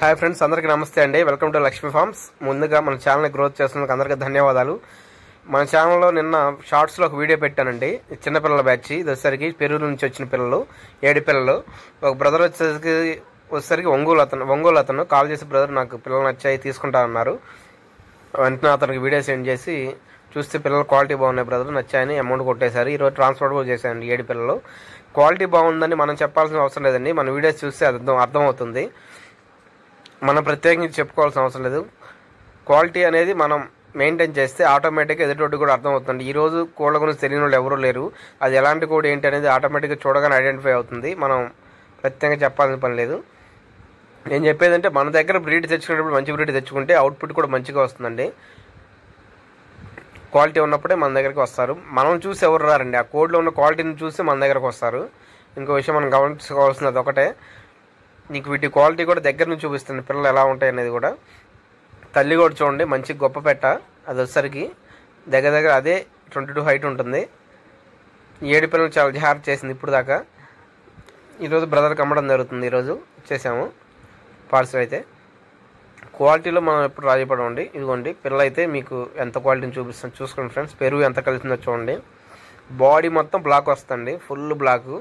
Hi friends, అందరికీ నమస్తే అండి. Welcome to Lakshmi farms. ముందుగా మన ఛానల్ని గ్రోత్ చేస్తున్నందుకు అందరికీ ధన్యవాదాలు. మన ఛానల్లో నిన్న షార్ట్స్లో ఒక వీడియో పెట్టానండి. చిన్నపిల్లల బ్యాచ్ ఇది వచ్చేసరికి పెరుగు నుంచి వచ్చిన పిల్లలు 7 పిల్లలు. ఒక బ్రదర్ వచ్చేసరికి ఒంగోలు అతను కాల్ చేసి, బ్రదర్ నాకు పిల్లలు నచ్చాయి తీసుకుంటా అన్నారు. వెంటనే అతనికి వీడియో సెండ్ చేసి చూస్తే పిల్లలు క్వాలిటీ బాగున్నాయి బ్రదర్, నచ్చాయని అమౌంట్ కొట్టేశారు. ఈరోజు ట్రాన్స్పోర్ట్ కూడా చేశానండి. 7 పిల్లలు క్వాలిటీ బాగుందని మనం చెప్పాల్సిన అవసరం లేదండి. మన వీడియోస్ చూస్తే అర్థమవుతుంది. మనం ప్రత్యేకించి చెప్పుకోవాల్సిన అవసరం లేదు. క్వాలిటీ అనేది మనం మెయింటైన్ చేస్తే ఆటోమేటిక్గా ఎదుటి కూడా అర్థమవుతుంది. ఈరోజు కోళ్ళ గురించి తెలియని వాళ్ళు ఎవరూ లేరు. అది ఎలాంటి కోడి ఏంటి అనేది ఆటోమేటిక్గా చూడగానే ఐడెంటిఫై అవుతుంది. మనం ప్రత్యేకంగా చెప్పాల్సిన పని లేదు. నేను చెప్పేదంటే మన దగ్గర బ్రీడ్ తెచ్చుకునేటప్పుడు మంచి బ్రీడ్ తెచ్చుకుంటే అవుట్పుట్ కూడా మంచిగా వస్తుందండి. క్వాలిటీ ఉన్నప్పుడే మన దగ్గరికి వస్తారు. మనం చూసి ఎవరు రారండి. ఆ కోడిలో ఉన్న క్వాలిటీని చూసి మన దగ్గరకు వస్తారు. ఇంకో విషయం మనం గమనించుకోవాల్సినది ఒకటే, నీకు వీటి క్వాలిటీ కూడా దగ్గర నుంచి చూపిస్తుంది. పిల్లలు ఎలా ఉంటాయి అనేది కూడా. తల్లి కూడా చూడండి, మంచి గొప్ప పెట్ట. అది వచ్చేసరికి దగ్గర అదే 22 హైట్ ఉంటుంది. 7 పిల్లలు చాలా జాగ్రత్త చేసింది ఇప్పుడు దాకా. ఈరోజు బ్రదర్కి అమ్మడం జరుగుతుంది. ఈరోజు ఇచ్చేసాము పార్సల్. అయితే క్వాలిటీలో మనం ఎప్పుడు రాజీపడమండి. ఇదిగోండి పిల్లలు అయితే మీకు ఎంత క్వాలిటీని చూపిస్తాను చూసుకోండి ఫ్రెండ్స్. పెరుగు ఎంత కలిసిందో చూడండి. బాడీ మొత్తం బ్లాక్ వస్తుంది, ఫుల్ బ్లాకు.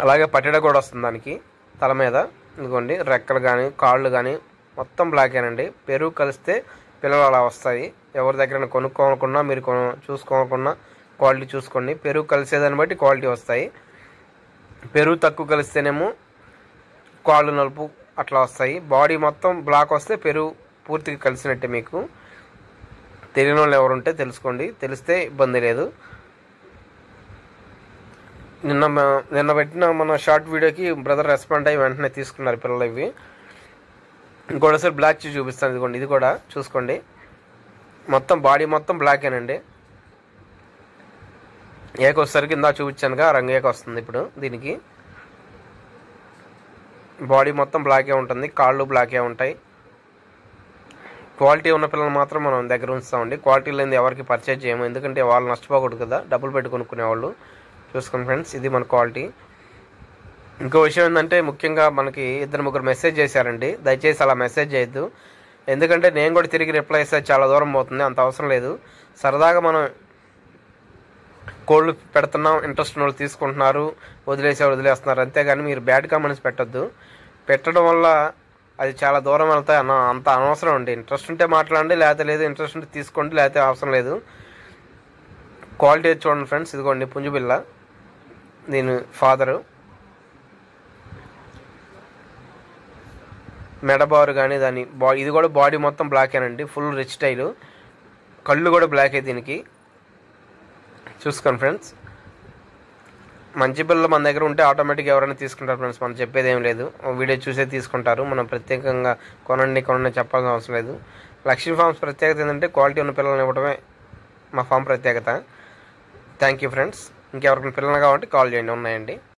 అలాగే పట్టెడ కూడా వస్తుంది దానికి తల మీద. ఇదిగోండి రెక్కలు కానీ కాళ్ళు కానీ మొత్తం బ్లాకేనండి. పెరుగు కలిస్తే పిల్లలు అలా వస్తాయి. ఎవరి దగ్గర కొనుక్కోనుకున్నా మీరు చూసుకోనుకున్నా క్వాలిటీ చూసుకోండి. పెరుగు కలిసేదాన్ని బట్టి క్వాలిటీ వస్తాయి. పెరుగు తక్కువ కలిస్తేనేమో కాళ్ళు నలుపు అట్లా వస్తాయి. బాడీ మొత్తం బ్లాక్ వస్తే పెరుగు పూర్తిగా కలిసినట్టే. మీకు తెలియని వాళ్ళు ఎవరుంటే తెలుసుకోండి, తెలిస్తే ఇబ్బంది లేదు. నిన్న పెట్టిన మన షార్ట్ వీడియోకి బ్రదర్ రెస్పాండ్ అయ్యి వెంటనే తీసుకున్నారు పిల్లలు ఇవి. ఇంకోసారి బ్లాక్ చేసి చూపిస్తాను. ఇదిగోండి, ఇది కూడా చూసుకోండి. మొత్తం బాడీ మొత్తం బ్లాకేనండి. ఏకొచ్చేసరికి ఇందా చూపించానుగా రంగు ఏక వస్తుంది. ఇప్పుడు దీనికి బాడీ మొత్తం బ్లాకే ఉంటుంది, కాళ్ళు బ్లాకే ఉంటాయి. క్వాలిటీ ఉన్న పిల్లలు మాత్రం మనం దగ్గర ఉంచుతామండి. క్వాలిటీ లేని ఎవరికి పర్చేజ్ చేయము, ఎందుకంటే వాళ్ళు నష్టపోకూడదు కదా, డబ్బులు పెట్టి కొనుక్కునే వాళ్ళు. చూసుకోండి ఫ్రెండ్స్, ఇది మన క్వాలిటీ. ఇంకో విషయం ఏంటంటే, ముఖ్యంగా మనకి 2-3 మెసేజ్ చేశారండి. దయచేసి అలా మెసేజ్ చేయొద్దు. ఎందుకంటే నేను కూడా తిరిగి రిప్లై ఇస్తే చాలా దూరం పోతుంది. అంత అవసరం లేదు. సరదాగా మనం కోళ్ళు పెడుతున్నాం, ఇంట్రెస్ట్ వాళ్ళు తీసుకుంటున్నారు, వదిలేస్తున్నారు, అంతేగాని మీరు బ్యాడ్ కామెంట్స్ పెట్టొద్దు. పెట్టడం వల్ల అది చాలా దూరం వెళ్తాయి అంత అనవసరం అండి. ఇంట్రెస్ట్ ఉంటే మాట్లాడండి, లేకపోతే లేదు. ఇంట్రెస్ట్ ఉంటే తీసుకోండి, లేకపోతే అవసరం లేదు. క్వాలిటీ చూడండి ఫ్రెండ్స్. ఇదిగోండి పుంజుపిల్ల, దీని ఫాదరు. మెడబారు కానీ దాని ఇది కూడా బాడీ మొత్తం బ్లాకేనండి, ఫుల్ రిచ్ స్టైలు. కళ్ళు కూడా బ్లాకే దీనికి. చూసుకోండి ఫ్రెండ్స్, మంచి పిల్లలు మన దగ్గర ఉంటే ఆటోమేటిక్గా ఎవరైనా తీసుకుంటారు ఫ్రెండ్స్. మనం చెప్పేది ఏం లేదు, వీడియో చూసే తీసుకుంటారు. మనం ప్రత్యేకంగా కొనండి చెప్పాల్సిన అవసరం లేదు. లక్ష్మీ ఫార్మ్స్ ప్రత్యేకత ఏంటంటే క్వాలిటీ ఉన్న పిల్లల్ని ఇవ్వడమే మా ఫామ్ ప్రత్యేకత. Thank you friends. ఇంకెవరికైనా పిల్లలు కావాలంటే కాల్ చేయండి, ఉన్నాయండి.